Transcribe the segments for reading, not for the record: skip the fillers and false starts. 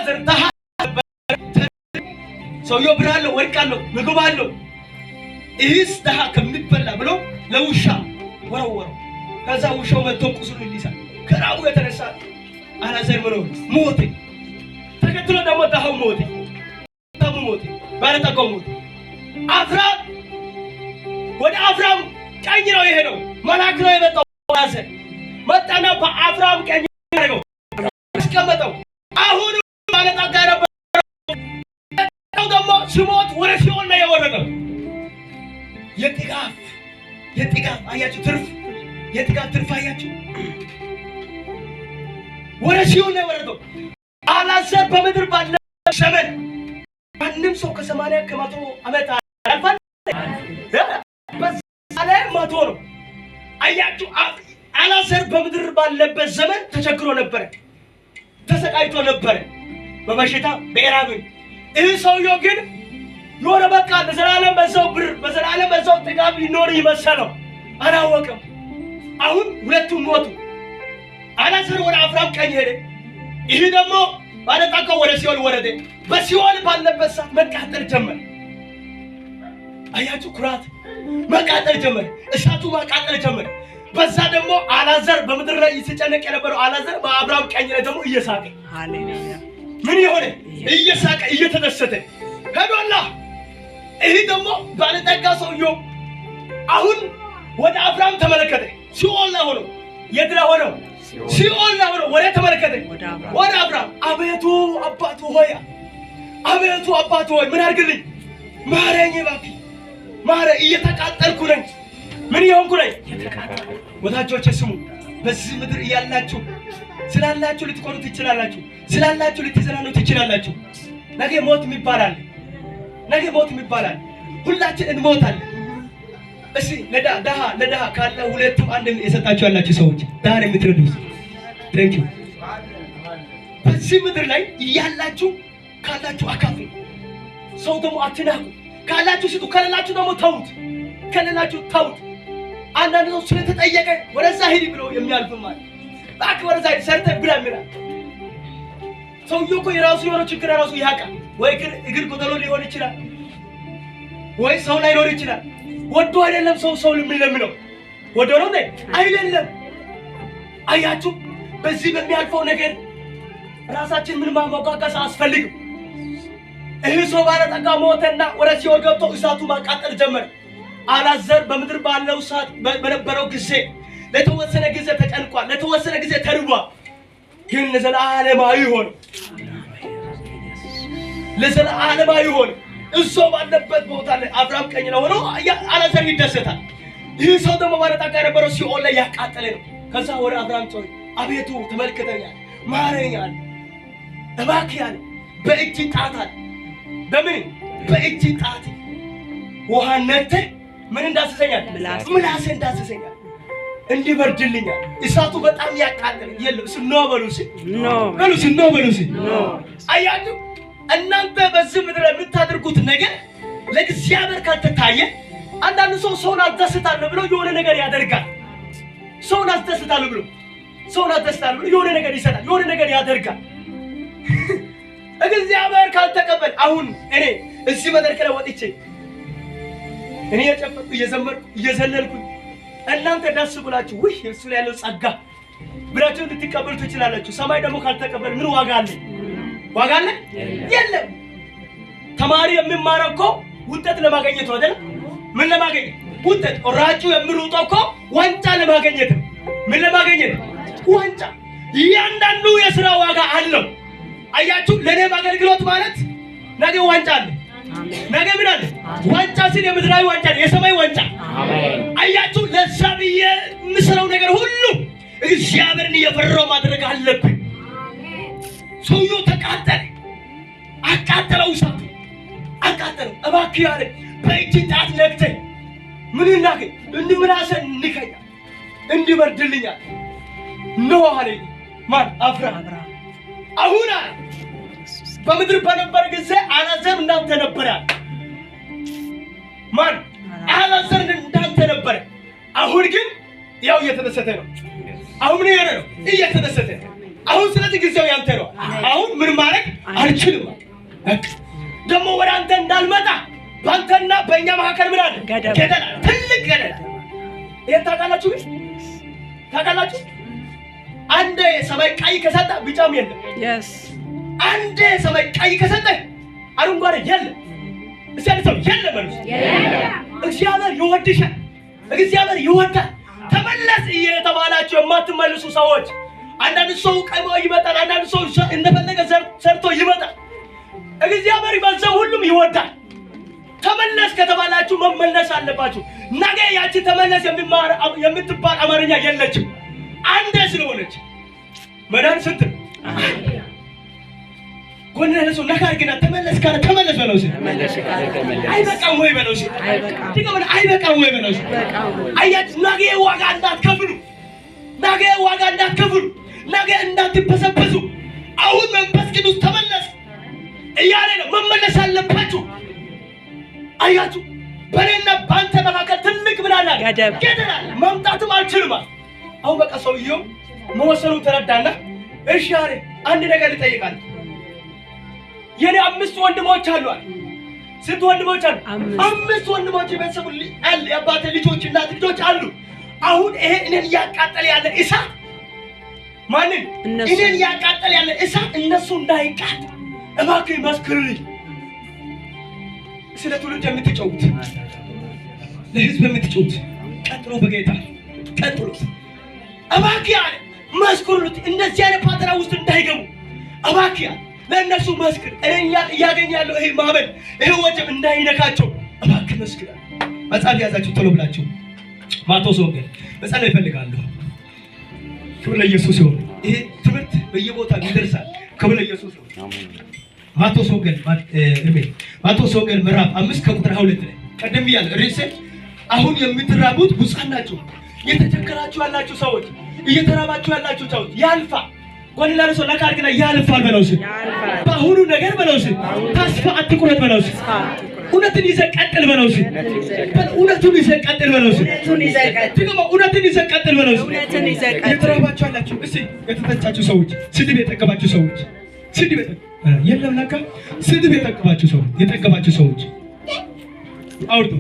አላዛር ደሃ ሰውየው ብር አለው ወርቅ አለው ምግብ አለው ይህስ ደሃ ከሚበላ ብሎ ለውሻ ወረወረው። ከዛ ውሻው መጥቶ ቁስሉን ሊሳ ከራቡ የተነሳ አላዛር ሞተ። ተከትሎ ደግሞ ደሃው ሞተ። ባለጠጋው ሞተ። አብርሃም ወደ አብርሃም ቀኝ ነው የሄደው። መልአክ ነው የመጣው። አላዛር መጣና በአብርሃም ቀኝ ያደረገው አስቀመጠው። አሁን ባለጠጋ ነበር። ደግሞ ሲሞት ወደ ሲኦል ነው የወረደው። የጥጋብ አያችሁ ትርፍ የጥጋብ ትርፍ አያችሁ ወደ ሲኦል ነው የወረደው። አላዛር በምድር ባለ ዘመን ማንም ሰው ከ80 ከመቶ ዓመት አልፏል። በዛለ መቶ ነው። አያችሁ አላዛር በምድር ባለበት ዘመን ተቸግሮ ነበር፣ ተሰቃይቶ ነበር በበሽታ በራብ። ይህ ሰውየው ግን የሆነ በቃ ለዘላለም በዛው ብር በዘላለም በዛው ጥጋብ ሊኖር ይመሰለው አላወቀም። አሁን ሁለቱም ሞቱ። አላዛር ወደ አብርሃም ቀኝ ሄደ። ይህ ደግሞ ባለጠጋው ወደ ሲኦል ወረደ። በሲኦል ባለበት ሰዓት መቃጠል ጀመረ። አያችሁ ኩራት መቃጠል ጀመረ። እሳቱ መቃጠል ጀመረ። በዛ ደግሞ አላዛር በምድር ላይ ሲጨነቅ የነበረው አላዛር በአብርሃም ቀኝ ላይ ደግሞ እየሳቀ ሃሌሉያ ምን ይሆነ እየሳቀ እየተደሰተ ሄዶላ። ይህ ደግሞ ባለጠጋ ሰውየው አሁን ወደ አብርሃም ተመለከተ። ሲኦል ላይ ሆኖ የት ላይ ሆኖ ሲኦል ላይ ሆኖ ወደ ተመለከተ ወደ አብርሃም አቤቱ አባቱ ሆይ አቤቱ አባቱ ሆይ ምን አድርግልኝ ማረኝ እባክህ ማረ እየተቃጠልኩ ነኝ። ምን ይሆንኩ ነኝ ወዳጆቼ ስሙ። በዚህ ምድር እያላችሁ ስላላችሁ ልትቆሩ ትችላላችሁ፣ ስላላችሁ ልትዘናኑ ትችላላችሁ። ነገ ሞት ይባላል። ነገ ሞት ይባላል። ሁላችን እንሞታለን። እሺ ለደሃ ካለ ሁለቱም አንድ የሰጣችሁ ያላችሁ ሰዎች ዳር የምትረዱት ታንክ ዩ። በዚህ ምድር ላይ እያላችሁ ካላችሁ አካፍሉ። ሰው ደግሞ አትናቁ። ካላችሁ ስጡ፣ ከሌላችሁ ደግሞ ተውት። ከሌላችሁ ተውት። አንዳንድ ሰው ስለተጠየቀ ወደዛ ሂድ ብሎ የሚያልፍ ማለት ባክ ወደዛ ሰርተ ብላ ምራ። ሰውየው እኮ የራሱ የሆነ ችግር ራሱ ያውቃል። ወይ እግር ጎደሎ ሊሆን ይችላል፣ ወይ ሰው ላይ ሊሆን ይችላል። ወዶ አይደለም ሰው የሚለምነው ወዶ ነው አይደለም። አያችሁ በዚህ በሚያልፈው ነገር ራሳችን ምን ማሞጋጋስ አስፈልግም። ይህ ሰው ባለጠጋ ሞተና ወደ ሲኦል ገብቶ እሳቱ ማቃጠል ጀመረ። አላዛር በምድር ባለው ሰዓት በነበረው ጊዜ ለተወሰነ ጊዜ ተጨንቋል፣ ለተወሰነ ጊዜ ተርቧል። ግን ለዘላለማዊ ሆነ፣ ለዘላለማዊ ሆነ። እዛው ባለበት ቦታ ላይ አብርሃም ቀኝ ነው ሆኖ አላዛር ይደሰታል። ይህ ሰው ደግሞ ባለጠጋ የነበረው ሲኦል ላይ ያቃጠለ ነው። ከዛ ወደ አብርሃም ጮኸ፣ አቤቱ ተመልከተኛል፣ ማረኛል፣ እባክህ ያለ በእጅ ጣታል። በምን በእጅ ጣት ውሃነተ ምን እንዳሰሰኛል ምላሴ እንዳሰሰኛል እንዲበርድልኛል። እሳቱ በጣም ያቃጠለ የለም ስኖ በሉሲ ኖ በሉሲ አያችሁ እናንተ በዚህ ምድር የምታደርጉት ነገር ለእግዚአብሔር ካልተታየ አንዳንድ ሰውን አስደስታለሁ ብሎ የሆነ ነገር ያደርጋል። ሰውን አስደስታለሁ ብሎ የሆነ ነገር ይሰጣል፣ የሆነ ነገር ያደርጋል። እግዚአብሔር ካልተቀበል አሁን እኔ እዚህ መድረክ ላይ ወጥቼ እኔ የጨፈርኩ እየዘመርኩ እየዘለልኩ እናንተ ደስ ብላችሁ ውይ እሱ ላይ ያለው ጸጋ ብላችሁ ልትቀበሉ ትችላላችሁ። ሰማይ ደግሞ ካልተቀበል ምን ዋጋ አለ? ዋጋ አለ? የለም። ተማሪ የሚማረው እኮ ውጤት ለማግኘት ነው አይደል? ምን ለማግኘት? ውጤት። ራጩ የሚሮጠው እኮ ዋንጫ ለማግኘት ነው። ምን ለማግኘት? ዋንጫ። እያንዳንዱ የሥራ ዋጋ አለው። አያችሁ ለኔም አገልግሎት ማለት ነገ ዋንጫ አለ። ነገ ምን አለ? ዋንጫ ሲል የምድራዊ ዋንጫ ነው፣ የሰማይ ዋንጫ። አሜን። አያችሁ ለዛ ብዬ የምሰራው ነገር ሁሉ እግዚአብሔርን እየፈራሁ ማድረግ አለብኝ። ሰውየው ተቃጠለ፣ አቃጠለው፣ እሳቱ አቃጠለው። እባክህ ያለ በእጅ ጣት ነክተኝ ምን እናገኝ እንምላሰን ንከኛ እንዲበርድልኛል ነው አለ። ማን? አብርሃም። አሁን በምድር በነበረ ጊዜ አላዛር እንዳንተ ነበረ። ማን? አላዛር እንዳንተ ነበረ። አሁን ግን ያው እየተደሰተ ነው። አሁን ምን ያለ ነው? እየተደሰተ ነው። አሁን ስለዚህ ጊዜው ያንተ ነው። አሁን ምን ማድረግ አልችልም። ደግሞ ወደ አንተ እንዳልመጣ ባንተና በእኛ መካከል ምን አለ? ገደል፣ ትልቅ ገደል። ይሄን ታውቃላችሁ? ታውቃላችሁ? አንዴ ሰማይ ቀይ ከሰጠ ቢጫም የለም። አንዴ ሰማይ ቀይ ከሰጠ አረንጓዴ የለም። እስኪ አንተ የለም ማለት እግዚአብሔር ይወድሻል፣ እግዚአብሔር ይወዳል። ተመለስ እየተባላችሁ የማትመልሱ ሰዎች፣ አንዳንድ ሰው ቀይሞ ይመጣል፣ አንዳንድ ሰው እንደፈለገ ሰርቶ ይመጣል። እግዚአብሔር በዛው ሁሉም ይወዳል። ተመለስ ከተባላችሁ መመለስ አለባችሁ። ነገ ያቺ ተመለስ የምትባል አማርኛ የለችም። አንዴ ስለሆነች መዳን ስንት ጎን ለሰው ነካር ግን ተመለስ ካለ ተመለስ በለው። አይበቃም ወይ በለው። አይበቃም ወይ በለው። አያችሁ ነገ ዋጋ እንዳትከፍሉ፣ ነገ ዋጋ እንዳትከፍሉ፣ ነገ እንዳትበሰበሱ አሁን መንፈስ ቅዱስ ተመለስ እያለ ነው። መመለስ አለባችሁ። አያችሁ በእኔና በአንተ መካከል ትልቅ ብላላ ገደል አለ። መምጣትም አልችልም። አሁን በቃ ሰውየው መወሰኑን ተረዳና እሺ አለ። አንድ ነገር ልጠይቃል። የኔ 5 ወንድሞች አሉ አለ። ስንት ወንድሞች አሉ? 5 ወንድሞች ቤተሰቡ አለ። የአባቴ ልጆች እና ልጆች አሉ። አሁን ይሄ እኔን እያቃጠለ ያለ እሳት ማንን? እኔን እያቃጠለ ያለ እሳት እነሱ እንዳይቃጠል እባክህ መስክርልኝ። ስለ ትውልድ የምትጨውት ለህዝብ የምትጨውት ቀጥሎ በጌታ ቀጥሎ እባክህ አለ መስክሩልኝ። እንደዚህ አይነት ፓተራ ውስጥ እንዳይገቡ እባክህ ለእነሱ መስክር። እኔ እያገኛለሁ ይሄ ማመን ይሄ ወጀብ እንዳይነካቸው እባክህ መስክር። መጽሐፍ ያዛችሁ ቶሎ ብላችሁ ማቴዎስ ወንጌል መጸለይ እፈልጋለሁ። ክብር ለኢየሱስ ይሁን። ይሄ ትምህርት በየቦታው ይደርሳል። ክብር ለኢየሱስ ይሁን። ማቴዎስ ወንጌል ምዕራፍ 5 ከቁጥር 22 ላይ ቀደም ይላል ርዕሴ አሁን የምትራቡት ብፁዓን ናችሁ። እየተቸገራችሁ ያላችሁ ሰዎች፣ እየተራባችሁ ያላችሁ ሰዎች ያልፋል። ጎን ለሰው ለካርግና ያልፋል በለውስ። በአሁኑ ነገር በለውስ ተስፋ አትቁረጥ በለውስ። እውነትን ይዘህ ቀጥል በለውስ። እውነቱን ይዘህ ቀጥል በለውስ። እውነትን ይዘህ ቀጥል በለውስ። እየተራባችሁ ያላችሁ እስኪ የተፈጫችሁ ሰዎች፣ ስድብ የጠገባችሁ ሰዎች፣ ስድብ የለም ለካ ስድብ የጠገባችሁ ሰዎች አውርዱ።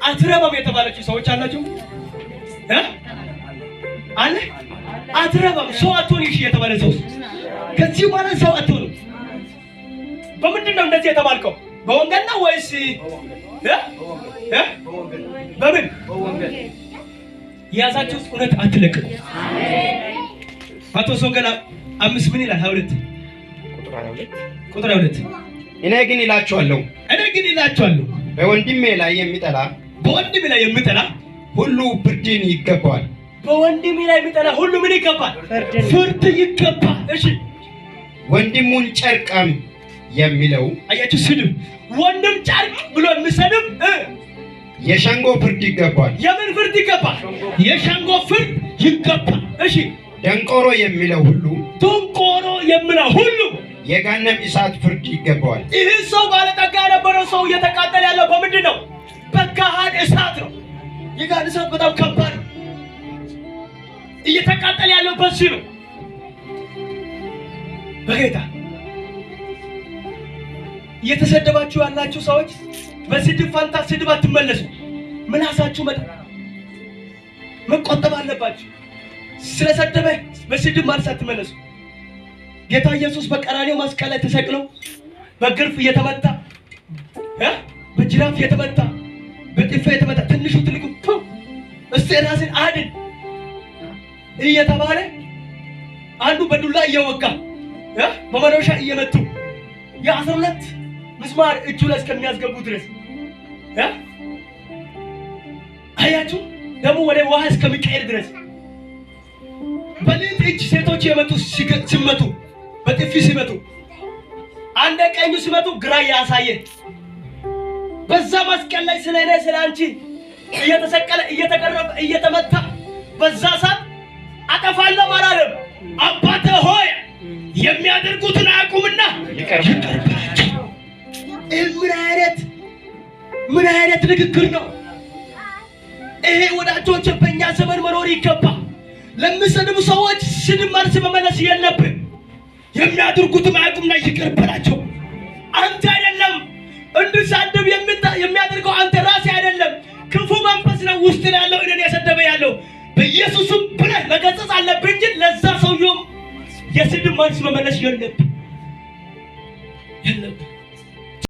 አትረባም የተባላችሁ ሰዎች አላችሁ አለ አትረባም ሰው አትሆን ይሽ የተባለ ሰው ከዚህ በኋላ ሰው አትሆን። በምንድን ነው እንደዚህ የተባልከው? በወንጌል ነው ወይስ በምን የያዛችሁት እውነት አትለቅቁ። ማቴዎስ ወንጌል 5 ምን ይላል? 22 ቁጥር 22 እኔ ግን እላችኋለሁ በወንድሜ ላይ የሚጠላ ሁሉ ፍርድን ይገባዋል። በወንድሜ ላይ የሚጠላ ሁሉ ምን ይገባል? ፍርድ ይገባል። እሺ ወንድሙን ጨርቃም የሚለው አያችሁ፣ ስድብ ወንድም ጨርቅ ብሎ የሚሰድብ የሸንጎ ፍርድ ይገባል። የምን ፍርድ ይገባል? የሸንጎ ፍርድ ይገባል። እሺ ደንቆሮ የሚለው ሁሉ የገሃነም እሳት ፍርድ ይገባዋል። ይህ ሰው ባለጠጋ የነበረው ሰው እየተቃጠለ ያለው በምንድን ነው? በገሃነም እሳት ነው። የገሃነም እሳት በጣም ከባድ ነው። እየተቃጠለ ያለው በዚህ ነው። በጌታ እየተሰደባችሁ ያላችሁ ሰዎች በስድብ ፋንታ ስድብ አትመለሱ። ምላሳችሁ መቆጠብ አለባችሁ። ስለሰደበ በስድብ ማለት አትመለሱ። ጌታ ኢየሱስ በቀራንዮ መስቀል ላይ ተሰቅሎ በግርፍ እየተመታ በጅራፍ እየተመታ በጥፊ እየተመታ ትንሹ ትልቁ እስቲ ራስን አድን እየተባለ አንዱ በዱላ እየወጋ በመዶሻ እየመቱ የ12 ምስማር እጁ ላይ እስከሚያስገቡ ድረስ አያችሁ፣ ደግሞ ወደ ውሃ እስከሚቀየር ድረስ በሌሊት እጅ ሴቶች የመጡ ሲመቱ በጥፊ ሲመቱ፣ አንደ ቀኙ ሲመቱ ግራ ያሳየ በዛ መስቀል ላይ ስለኔ ስለአንቺ እየተሰቀለ እየተቀረበ እየተመታ በዛ ሰዓት አጠፋለሁ አላለም። አባቴ ሆይ የሚያደርጉትን አያውቁምና ይቅር በላቸው። ምን አይነት ንግግር ነው ይሄ? ወዳጆች በእኛ ዘመን መኖር ይገባ። ለሚሰድቡ ሰዎች ስድብ መልስ መመለስ የለብን። የሚያደርጉትም አያውቁምና ይቅር በላቸው። አንተ አይደለም እንድሳደብ የሚያደርገው አንተ ራስህ አይደለም፣ ክፉ መንፈስ ነው ውስጥ ያለው እኔን ያሰደበ ያለው። በኢየሱስም ብለህ መገሰጽ አለብህ እንጂ ለዛ ሰውየው የስድብ መልስ መመለስ የለብህ።